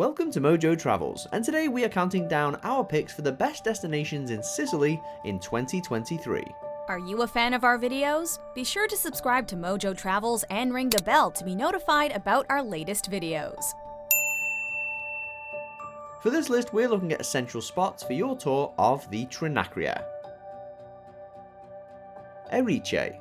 Welcome to Mojo Travels, and today we are counting down our picks for the best destinations in Sicily in 2023. Are you a fan of our videos? Be sure to subscribe to Mojo Travels and ring the bell to be notified about our latest videos. For this list, we're looking at essential spots for your tour of the Trinacria. Erice.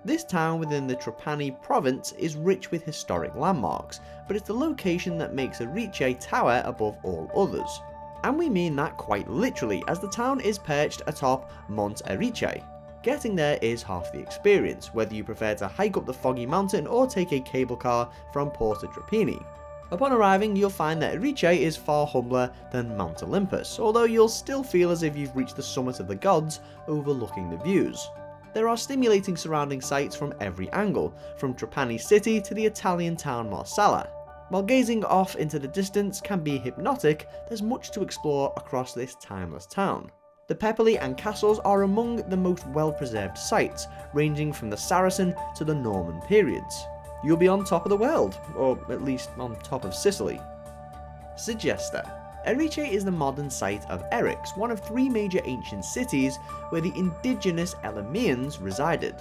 This town within the Trapani province is rich with historic landmarks, but it's the location that makes Erice tower above all others. And we mean that quite literally, as the town is perched atop Mont Erice. Getting there is half the experience, whether you prefer to hike up the foggy mountain or take a cable car from Porto Trapani. Upon arriving, you'll find that Erice is far humbler than Mount Olympus, although you'll still feel as if you've reached the summit of the gods overlooking the views. There are stimulating surrounding sights from every angle, from Trapani city to the Italian town Marsala. While gazing off into the distance can be hypnotic, there's much to explore across this timeless town. The Pepoli and castles are among the most well-preserved sites, ranging from the Saracen to the Norman periods. You'll be on top of the world, or at least on top of Sicily. Segesta. Erice is the modern site of Eryx, one of three major ancient cities where the indigenous Elymians resided.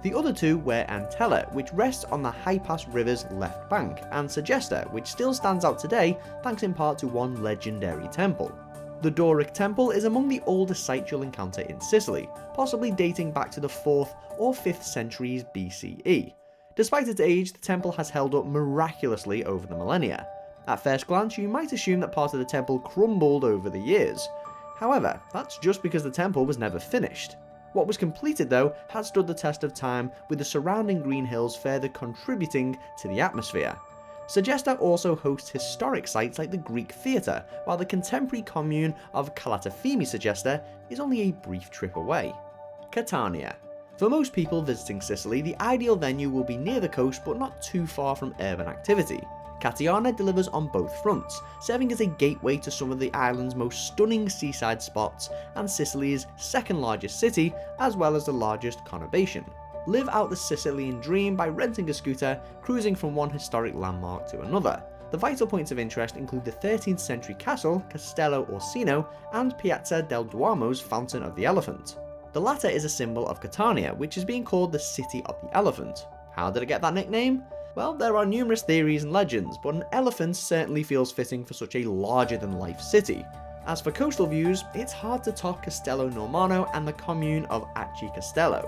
The other two were Antella, which rests on the Hypas River's left bank, and Segesta, which still stands out today thanks in part to one legendary temple. The Doric Temple is among the oldest sites you'll encounter in Sicily, possibly dating back to the 4th or 5th centuries BCE. Despite its age, the temple has held up miraculously over the millennia. At first glance, you might assume that part of the temple crumbled over the years. However, that's just because the temple was never finished. What was completed, though, has stood the test of time, with the surrounding green hills further contributing to the atmosphere. Segesta also hosts historic sites like the Greek theatre, while the contemporary commune of Calatafimi Segesta is only a brief trip away. Catania. For most people visiting Sicily, the ideal venue will be near the coast but not too far from urban activity. Catania delivers on both fronts, serving as a gateway to some of the island's most stunning seaside spots and Sicily's second largest city, as well as the largest conurbation. Live out the Sicilian dream by renting a scooter, cruising from one historic landmark to another. The vital points of interest include the 13th century castle, Castello Orsino, and Piazza del Duomo's Fountain of the Elephant. The latter is a symbol of Catania, which is being called the City of the Elephant. How did it get that nickname? Well, there are numerous theories and legends, but an elephant certainly feels fitting for such a larger-than-life city. As for coastal views, it's hard to top Castello Normano and the commune of Acci Castello.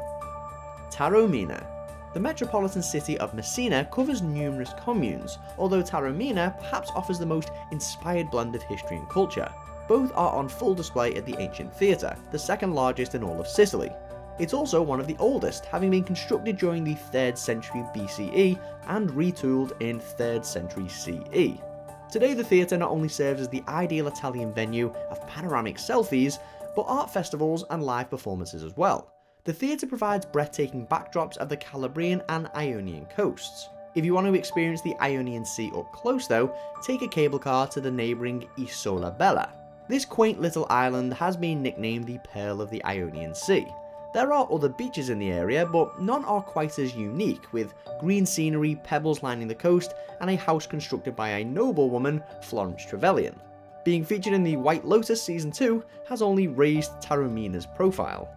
Taormina. The metropolitan city of Messina covers numerous communes, although Taormina perhaps offers the most inspired blend of history and culture. Both are on full display at the ancient theatre, the second largest in all of Sicily. It's also one of the oldest, having been constructed during the 3rd century BCE and retooled in 3rd century CE. Today the theatre not only serves as the ideal Italian venue of panoramic selfies, but art festivals and live performances as well. The theatre provides breathtaking backdrops of the Calabrian and Ionian coasts. If you want to experience the Ionian Sea up close though, take a cable car to the neighbouring Isola Bella. This quaint little island has been nicknamed the Pearl of the Ionian Sea. There are other beaches in the area, but none are quite as unique, with green scenery, pebbles lining the coast, and a house constructed by a noblewoman, Florence Trevelyan. Being featured in the White Lotus Season 2 has only raised Taormina's profile.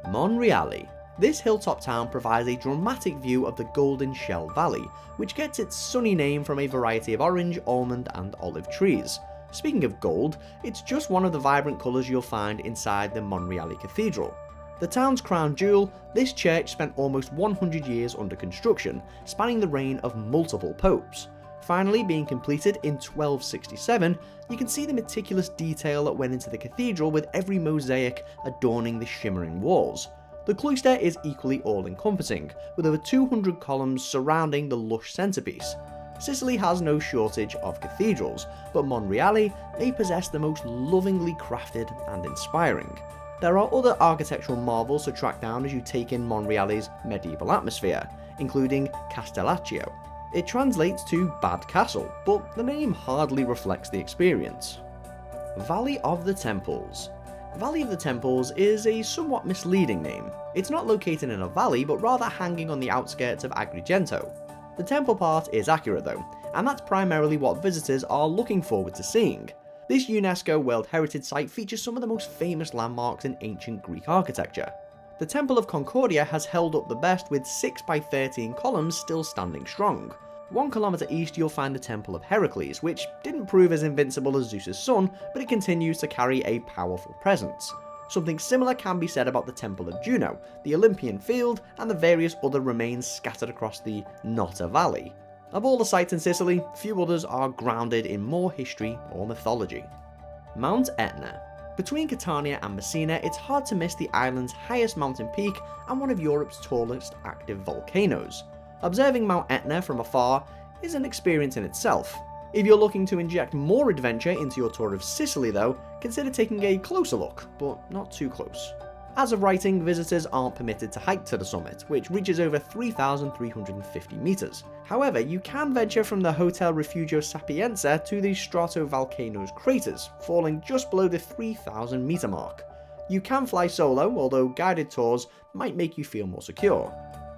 Monreali. This hilltop town provides a dramatic view of the Golden Shell Valley, which gets its sunny name from a variety of orange, almond, and olive trees. Speaking of gold, it's just one of the vibrant colours you'll find inside the Monreali Cathedral. The town's crown jewel, this church spent almost 100 years under construction, spanning the reign of multiple popes. Finally being completed in 1267, you can see the meticulous detail that went into the cathedral, with every mosaic adorning the shimmering walls. The cloister is equally all-encompassing, with over 200 columns surrounding the lush centrepiece. Sicily has no shortage of cathedrals, but Monreali may possess the most lovingly crafted and inspiring. There are other architectural marvels to track down as you take in Monreali's medieval atmosphere, including Castellaccio. It translates to Bad Castle, but the name hardly reflects the experience. Valley of the Temples. Valley of the Temples is a somewhat misleading name. It's not located in a valley, but rather hanging on the outskirts of Agrigento. The temple part is accurate though, and that's primarily what visitors are looking forward to seeing. This UNESCO World Heritage Site features some of the most famous landmarks in ancient Greek architecture. The Temple of Concordia has held up the best, with 6 by 13 columns still standing strong. 1 kilometer east you'll find the Temple of Heracles, which didn't prove as invincible as Zeus's son, but it continues to carry a powerful presence. Something similar can be said about the Temple of Juno, the Olympian Field, and the various other remains scattered across the Nota Valley. Of all the sites in Sicily, few others are grounded in more history or mythology. Mount Etna. Between Catania and Messina, it's hard to miss the island's highest mountain peak and one of Europe's tallest active volcanoes. Observing Mount Etna from afar is an experience in itself. If you're looking to inject more adventure into your tour of Sicily though, consider taking a closer look, but not too close. As of writing, visitors aren't permitted to hike to the summit, which reaches over 3,350 meters. However, you can venture from the Hotel Refugio Sapienza to the Stratovolcano's craters, falling just below the 3,000 meter mark. You can fly solo, although guided tours might make you feel more secure.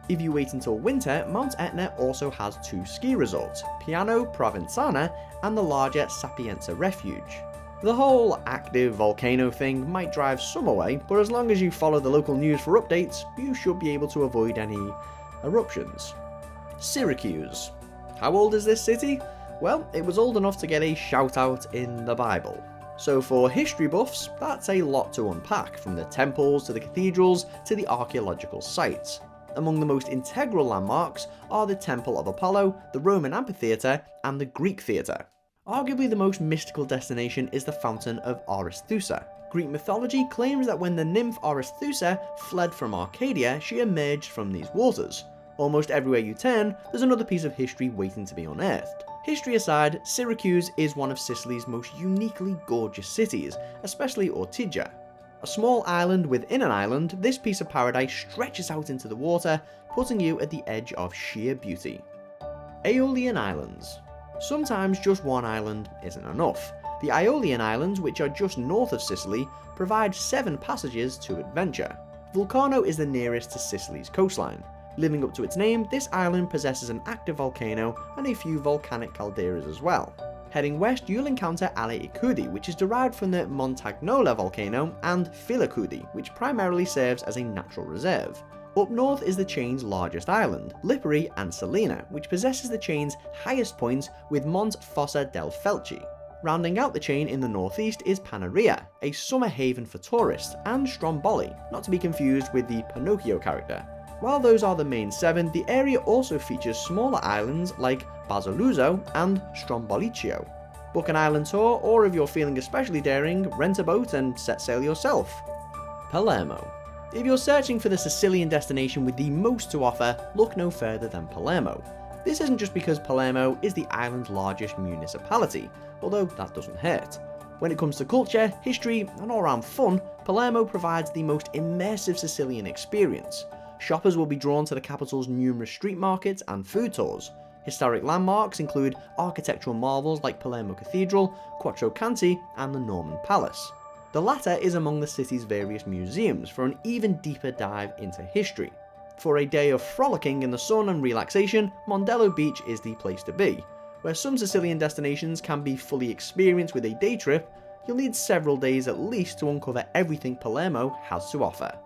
If you wait until winter, Mount Etna also has 2 ski resorts, Piano Provenzana and the larger Sapienza Refuge. The whole active volcano thing might drive some away, but as long as you follow the local news for updates, you should be able to avoid any eruptions. Syracuse. How old is this city? Well, it was old enough to get a shout out in the Bible. So for history buffs, that's a lot to unpack, from the temples to the cathedrals to the archaeological sites. Among the most integral landmarks are the Temple of Apollo, the Roman Amphitheatre, and the Greek Theatre. Arguably the most mystical destination is the Fountain of Arethusa. Greek mythology claims that when the nymph Arethusa fled from Arcadia, she emerged from these waters. Almost everywhere you turn, there's another piece of history waiting to be unearthed. History aside, Syracuse is one of Sicily's most uniquely gorgeous cities, especially Ortigia. A small island within an island, this piece of paradise stretches out into the water, putting you at the edge of sheer beauty. Aeolian Islands. Sometimes just one island isn't enough. The Aeolian Islands, which are just north of Sicily, provide 7 passages to adventure. Vulcano is the nearest to Sicily's coastline. Living up to its name, this island possesses an active volcano and a few volcanic calderas as well. Heading west, you'll encounter Ale Icudi, which is derived from the Montagnola volcano, and Filacudi, which primarily serves as a natural reserve. Up north is the chain's largest island, Lipari and Salina, which possesses the chain's highest point with Mont Fossa del Felci. Rounding out the chain in the northeast is Panarea, a summer haven for tourists, and Stromboli, not to be confused with the Pinocchio character. While those are the main 7, the area also features smaller islands like Basiluzzo and Stromboliccio. Book an island tour, or if you're feeling especially daring, rent a boat and set sail yourself. Palermo. If you're searching for the Sicilian destination with the most to offer, look no further than Palermo. This isn't just because Palermo is the island's largest municipality, although that doesn't hurt. When it comes to culture, history, and all-round fun, Palermo provides the most immersive Sicilian experience. Shoppers will be drawn to the capital's numerous street markets and food tours. Historic landmarks include architectural marvels like Palermo Cathedral, Quattro Canti, and the Norman Palace. The latter is among the city's various museums for an even deeper dive into history. For a day of frolicking in the sun and relaxation, Mondello Beach is the place to be. Where some Sicilian destinations can be fully experienced with a day trip, you'll need several days at least to uncover everything Palermo has to offer.